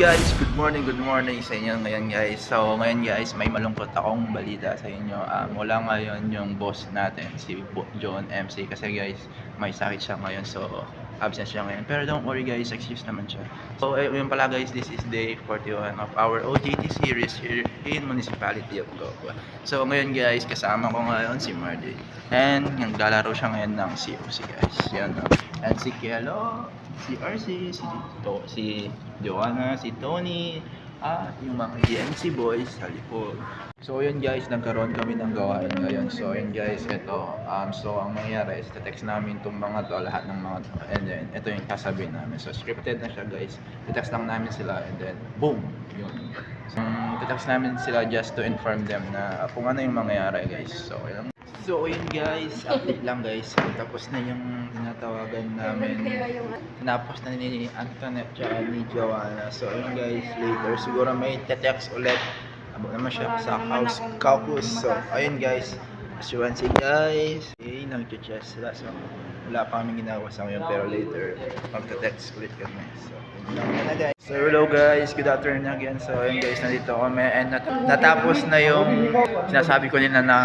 guys, good morning sa inyo ngayon guys. So ngayon guys, may malungkot akong balita sa inyo. Wala ngayon yung boss natin, si John MC, kasi guys, may sakit siya ngayon. So absent siya ngayon. Pero don't worry guys, excuse naman siya. So yun pala guys, this is day 41 of our OJT series here in Municipality of Gokwa. So ngayon guys, kasama ko ngayon si Mardy. And naglalaro siya ngayon ng COC guys. Yan. And si Kielo, si RC, si Joanna, si Tony, at yung mga GMC boys sa likod. So yun guys, nagkaroon kami ng gawain ngayon. So yun guys, ito. So ang mangyayari is text namin itong mga to, lahat ng mga to. And then ito yung sasabihin namin. So scripted na siya guys. I-text lang namin sila and then boom! Yun. So i-text namin sila just to inform them na kung ano yung mangyayari guys. So yun guys, update lang guys. Tapos na yung tinatawagan namin. Tinapos na ni Antoinette at ni Joanna. So yun guys, later siguro may text ulit. Abot naman siya sa house caucus. So ayun guys, as you can see guys, nag-chess sila. So wala pa kaming ginagawa sa ngayon, pero later magte-text ulit kami. So yun na guys. So hello guys, good afternoon again. So ayun guys, nandito kami and natapos na yung sinasabi ko nila na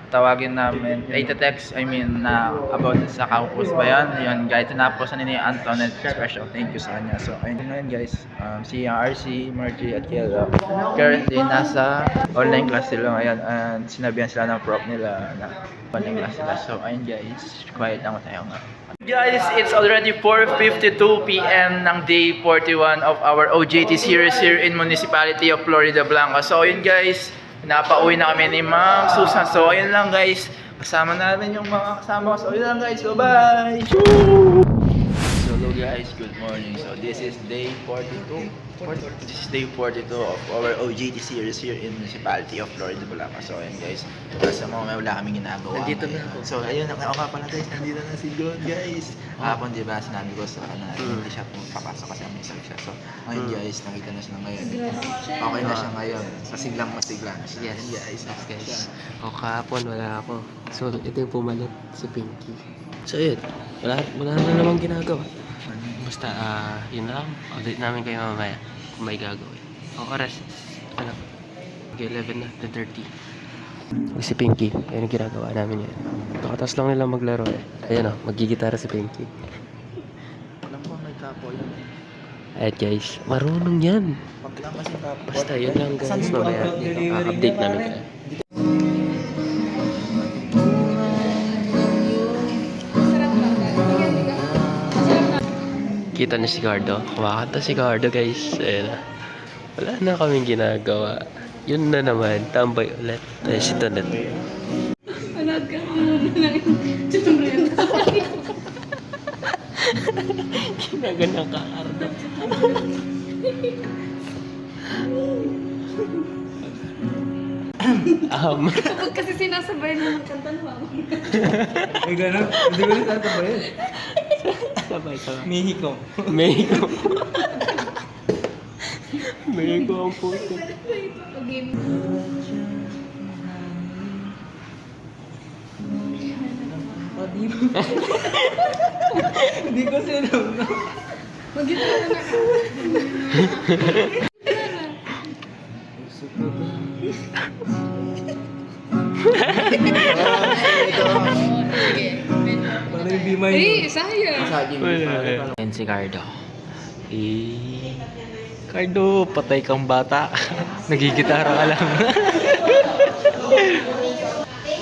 tawagin namin, text, na about sa campus ba yan? Yun guys, tinapos na ni Antoinette, special thank you sa kanya. So ayun ngayon guys, si RC, Margie at Kielo currently nasa online class sila ngayon and sinabihan sila ng prof nila na online class sila. So ayun guys, quiet lang tayo nga. Guys, it's already 4:52 PM ng day 41 of our OJT series here in Municipality of Florida Blanca. So ayun guys, napauwi na kami ni Ma'am Susan. So ayun lang guys, kasama namin yung mga kasama ko. So ayun lang guys, bye! So hello guys, good morning. So this is day 42. This is day 42 of our OJT series here in Municipality of Florida Blanca. So ayun guys, sa mga wala kaming ginagawa. Nandito na ako. So ayun, ako pala guys, nandito na si John guys. Hapon diba, sinabi ko sa na hindi siya papasok kasi may sakit siya. So ayun guys, nakita na siya ngayon. Okay na siya ngayon. Masiglang masigla na siya. Yes guys. O kahapon wala ako. So ito yung pumalit, si Pinky. So yun, wala na namang ginagawa. Basta yun lang, update namin kayo mamaya kung may gagawin. O oras, ano, 11 na, 10:30. Si Pinky, ayun yung ginagawa namin yan. Nakatas lang nila maglaro eh. Ayan o, magigitara si Pinky. Alam ko may kapo yan. Ayun guys, marunong yan. Pag lang kasi kapo. Basta yun lang guys, mamaya update namin kayo. Kita na si Gardo. Kumakanta si Gardo guys. Ayun. Wala na kaming ginagawa. Yun na naman. Tambay ulit. Tayo si Tonet. Alad ka muna lang yung Ginagana ka, Gardo. Kapag kasi sinasabayan mo ng kanta mo. May gano'n? Hindi ko nito ba yun? Sabay. Mexico. Mexico. Mexico ang puto. Game. Hindi ko sinabi. Mag-gitara na ka. Sige. Parang yung bimay. Eh, sayang. Ayan si Cardo. Cardo, patay kang bata. Nagigitara ka lang.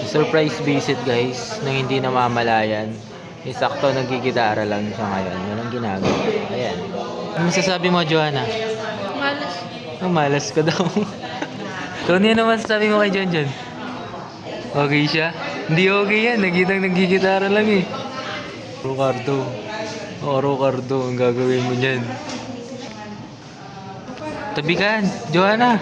Surprise visit guys, nang hindi namamalayan. Sakto nagigitara lang siya ngayon. Yan ang ginagawa. Ayan. Ano masasabi mo, Joanna? Malas. Malas ka daw. Tony, ano masasabi mo kay John John? Okay siya? Hindi okay yan. Nagigitara lang eh. Rocardo. Rocardo. Ang gagawin mo dyan. Tabikan. Joanna.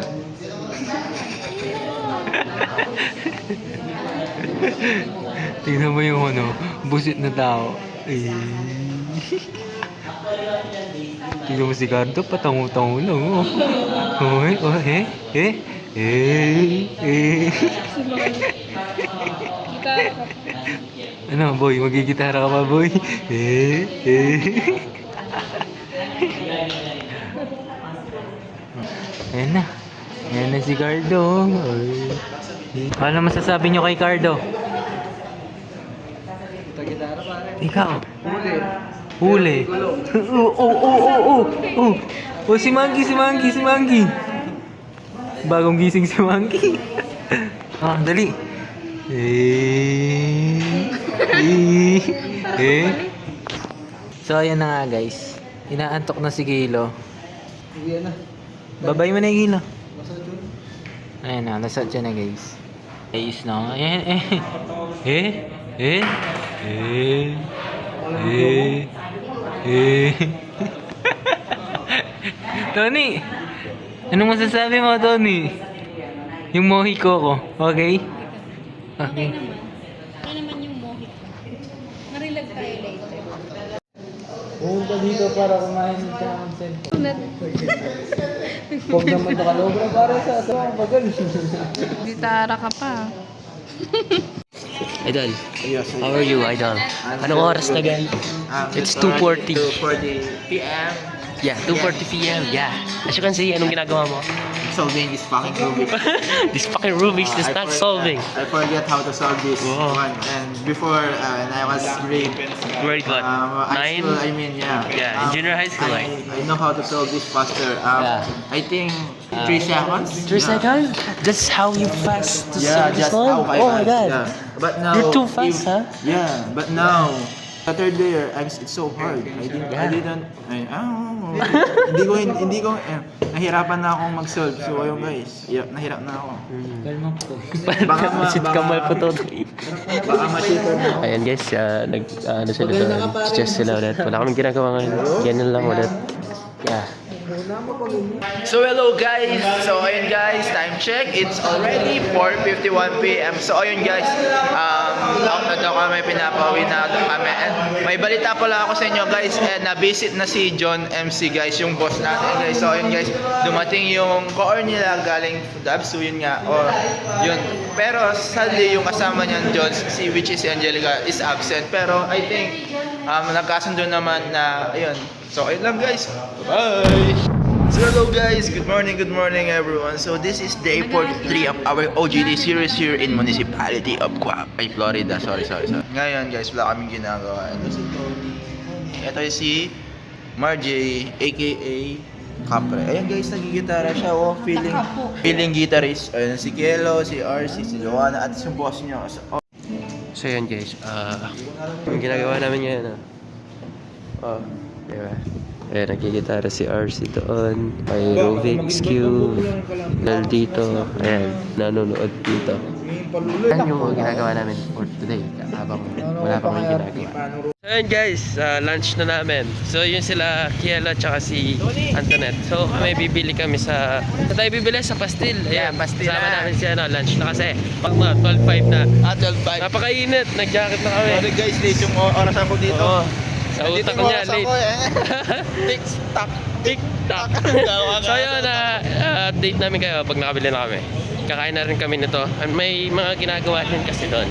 Tingnan mo yung busit na tao. Tingnan mo si Cardo. Patango-tango lang. Gitara ka. Ano, boy? Magigitara ka pa, boy? Ayan na. Ayan na si Cardo. Ano masasabi nyo kay Cardo? Ikaw. Huli. Oh, si Monkey. Bagong gising si Monkey. Dali. So, ayan na nga guys. Inaantok na si Kilo. Babay mo na yung Kilo. Ayan na, nasa dyan na guys. Guys, no? Ayan, Tony! Anong masasabi mo, Tony? Yung mohiko ko, okay? Okay naman. Okay naman yung mohit. Marilag tayo later. Pumunta dito para kumain ng cellphone. Huwag naman nakalobra para sa bagal. Gitara ka pa. Idol, how are you, Idol? Anong oras na gan? It's 2:40. 2:40 p.m. Yeah, 2:40 p.m. Yeah. As you can see, anong ginagawa mo? Solving this fucking Rubik. This fucking Rubik's is not solving. I forget how to solve this Wow. one. And before, when I was grade Grade what? high 9? school, I mean, yeah. Yeah, in junior high school, right? I know how to solve this faster. Yeah. I think 3 seconds. 3 seconds? That's how you fast to Yeah, solve this just one? how I Oh my fast, god. yeah. But now, You're too fast, huh? Yeah, but now, the third layer, it's so hard. I didn't, hindi ko, nahirapan na akong mag-solve. So, ayun guys, nahirap na ako. Kalma po. Sit kamal po to. Baka ma-cheaper na ako. Ayan guys, ano sila doon, stress sila ulit. Wala kaming ginagawa ngayon. Ganyan lang ulit. Yeah. So hello guys, so ayun guys, time check, it's already 4:51 p.m. So ayun guys, out na daw kami, pinapauwi na daw kami. And may balita pala ako sa inyo guys, and na-visit na si John MC guys, yung boss natin guys. So ayun guys, dumating yung core nila galing Dabs, so yun nga, or yun. Pero sadly yung kasama niyan John, which is si Angelica, is absent. Pero I think, nagkasundo naman na, ayun. So ayun lang guys, bye! So hello guys, good morning everyone. So this is day 43 of our OGD series here in Municipality of Guapay, Florida. Sorry. Ngayon guys, wala kaming ginagawa. Ito si Tony. Ito si Marjay, aka Capre. Ayan guys, nagigitara siya. Oh, feeling guitarist. Ayan si Kelo, si RC, si Joanna, at yung boss niya. So yan guys, yung ginagawa namin ngayon, diba? Ayan, nagkikitara si RC doon, may Rubik's Cube, Nal dito, ayan, nanonood dito. Yan yung ginagawa namin for today, habang wala pa kami ginagawa. So ayan guys, lunch na namin. So yun sila, Kiela, tsaka si Antoinette. So may bibili kami sa bibili sa Pastil. Ayan, Pastil sama na. namin si Lunch na kasi, pag 12:05 na. 12:05. Napakainit, nag-jacket na kami. Sorry guys, late yung oras ako dito. Oo. Sa utak ko niya, late. Tik-tak. TikTok. So yun, update namin kayo pag nakabili na kami. Kakain na rin kami nito. May mga ginagawa din kasi doon.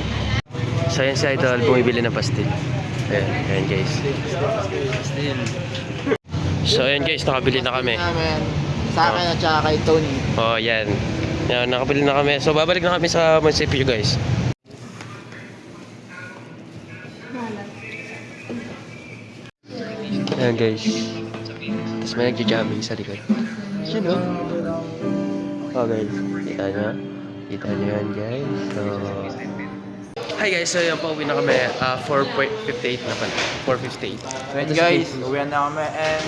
So yun si Idol, bumibili ng pastil. Ayan guys. So ayan guys, nakabili na kami. Sa akin at saka kay Tony. Oh yan. Yan, nakabili na kami. So babalik na kami sa munisipyo guys. Ayan guys. Tapos may nagja-jamming sa likod. Sino? Oh guys, kita nyo? Kita nyo yan guys. So... Hi guys, so yan, pauwi na kami. 4:58 na pala. 4:58. Wait guys, uwi na kami and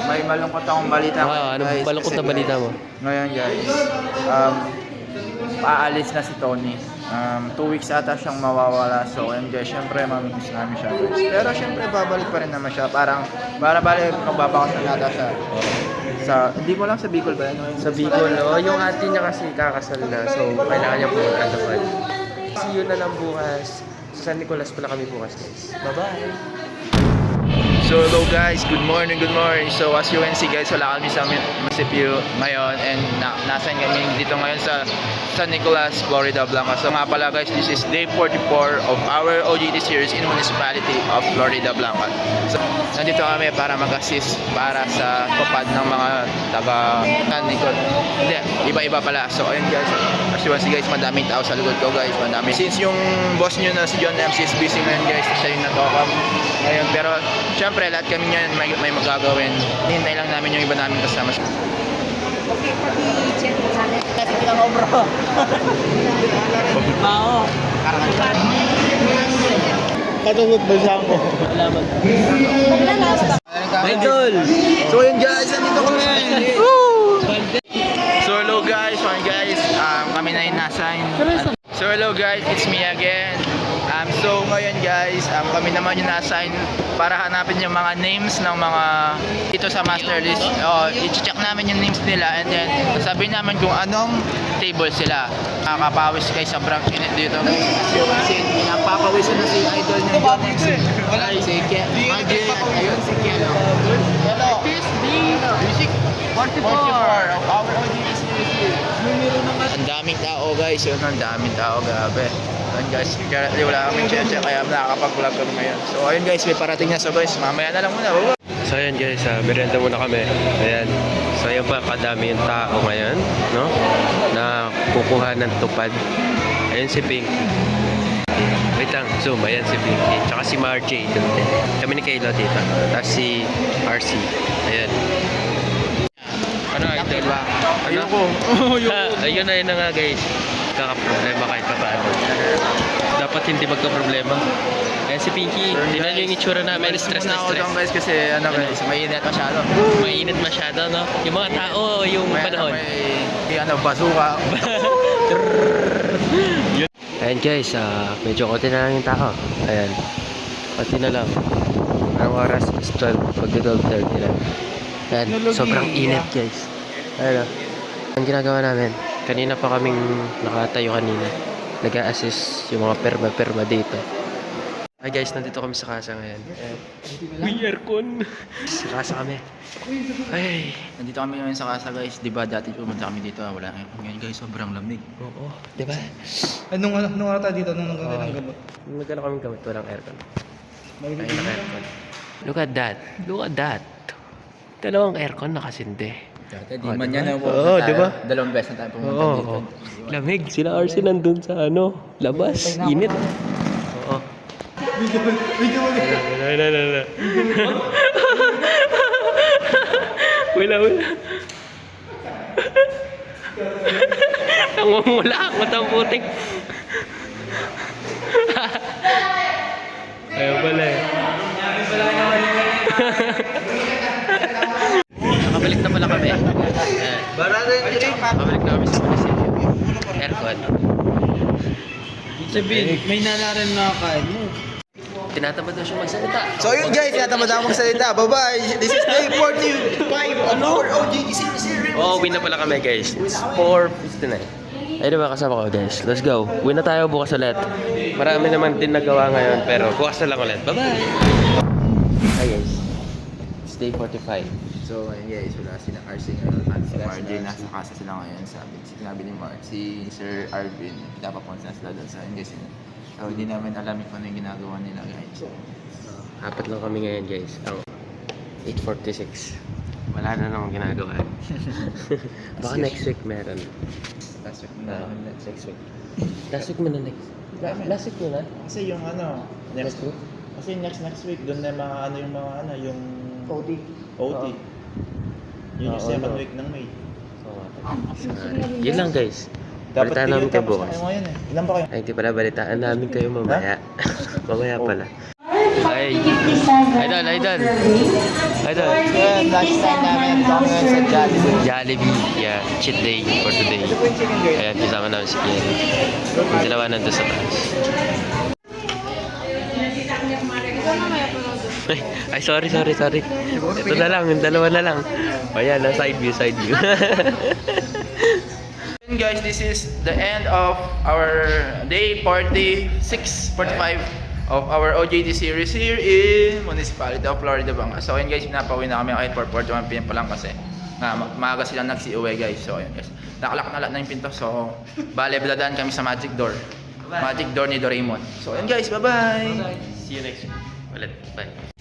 may malungkot akong balita. Anong malungkot na balita mo? Ngayon guys, paalis na si Tony. 2 weeks ata siyang mawawala. So and guys, syempre mamimiss namin siya guys. Pero syempre babalik pa rin naman siya. Para balik magbabakas na nata siya. Hindi ko lang sa Bicol ba? Sa Bicol, yung ate niya kasi kakasal na. So, kailangan niya pumunta doon. See you na lang bukas. Sa San Nicolas pala kami bukas guys. Bye-bye! So hello guys, good morning. So as you can see guys, wala kami sa Municipio ngayon and nasan kami dito ngayon sa San Nicolas, Florida Blanca. So nga pala guys, this is day 44 of our OJT series in Municipality of Florida Blanca. So nandito kami para mag-assist para sa tupad ng mga taga San Nicolas. Hindi, iba-iba pala. So ayun guys, as you can see guys, madaming tao sa likod ko guys, madami. Since yung boss nyo na si John MC is busy ngayon guys, siya yung natokam ngayon. Pero syempre lahat kami ngayon may magagawin. Hintay lang namin yung iba namin kasama. Okay, pag-i-check mo natin. Kasi tingnan mo bro. Mao. Katungod ba siya mo? Maglalabas ako. Idol! So yun guys, nandito kami! So hello guys, kami na yung nasa So hello guys, it's me again. So ngayon guys, kami naman yung na-assign para hanapin yung mga names ng mga dito sa master list. I-check namin yung names nila and then sabihin namin kung anong table sila. Kakapawis guys, sobrang init dito. Kasi napapawisan na si idol ng John MC. Si Ken. Ayun si Ken. Hello. Music 44 of our OJT series. Ang daming tao guys, yun ang daming tao, grabe. Ayun guys, currently wala kaming check kaya nakakapag-vlog kami ngayon. So ayun guys, may parating na. So guys, mamaya na lang muna. Bye-bye. So ayan guys, merienda muna kami. Ayan. So ayan pa, kadami yung tao ngayon, no? Na kukuha ng tupad. Ayan si Pink. Wait lang, zoom. Ayan si Pinky. Tsaka si Marjay. Kami ni Kayla dito. Tapos si RC. Ayan. Ano idol? Ayoko. Ayun na yun na nga guys. Kakaproblema kahit pa paano. Dapat hindi magka-problema. Ayan si Pinky. Tingnan nyo yung itsura namin. Stress na Ako stress. lang guys kasi ano guys, mainit masyado. Mainit masyado, no? Yung mga tao, yung panahon. May bazooka. Ayan guys, medyo konti na lang yung tao. Ayan. Konti na lang. Anong oras is 12. Pag-12:30 na. Ayan, sobrang init guys. Ayan. Ang ginagawa namin, kanina pa kaming nakatayo kanina. Nag-a-assist yung mga perma dito. Hi guys, nandito kami sa casa ngayon. May aircon. Sa casa kami. Ay. Nandito kami ngayon sa casa guys. Diba dati pumunta kami dito, wala aircon. Ngayon guys, sobrang lamig. Oo, diba? Nung araw tayo dito, nung nagkakaroon ng gamot. Nagkano kaming gamit, walang aircon. Ay, naka-aircon. Look at that. Look at that. Dalawang aircon nakasindi. Dati di Oh, man diba? yan na Oo, diba? Dalawang beses na tayo pumunta Oo. dito. Lamig. Sila RC nandun sa labas. Init. Oo. Wala. Wala. Namumula ako ng putik. Ayaw pala eh. Nakabalik na pala kami. Nakabalik na kami sa munisipyo. Aircon. Sabihin, may nalaran na kain mo. Tinatamad na siya magsalita. So yun guys, tinatamad ako magsalita. Bye-bye. This is day 45 of our OJT series. Oh, win na pala kami guys. It's 4:59. Ay diba kasama ko guys. Let's go. Win na tayo bukas ulit. Marami naman din nagawa ngayon pero bukas na lang ulit. Bye-bye! Hi guys. It's day 45. So ayun guys, wala sila RC ngayon at si RJ nasa casa sila ngayon. Sinabi ni Mark, si Sir Arvin, dapapunta na sila doon sa yun guys. So hindi namin alam kung ano yung ginagawa nila guys. Apat lang kami ngayon guys. Ang 8:46. Wala na namang ginagawa. Baka next week meron. Last week na. Next week. Last week mo na next. Last week mo na? Kasi yung ano, Next week? Kasi next week doon na mga ano yung mga ano yung OT. Oo. Yun yung Oo, 7th ano. week ng May. Yun lang guys. Balitaan namin kayo bukas. Ngayon eh. Ilan ba kayo? Ay, hindi pala balitaan namin kayo mamaya. Mamaya pala. Ay, idol. Idol. Last time namin kami sa Jollibee. Jollibee. Yeah, cheat day for today. Ayan, kasama namin si Kiel. Yung dalawa nandun sa taas. Ay, sorry. Ito na lang, yung dalawa na lang. Ayan, side view. Guys, this is the end of our day 45 of our OJT series here in Municipality of Florida Banga. So ayun guys, pinapauwi na kami kahit 4:41 PM pa lang kasi maaga silang nagsi-uwi guys. So ayun guys, nakalak na lahat na yung pinto. So bale, dadaan kami sa magic door. Magic door ni Doraemon. So ayun guys, bye-bye! See you next week. Ulit. Bye.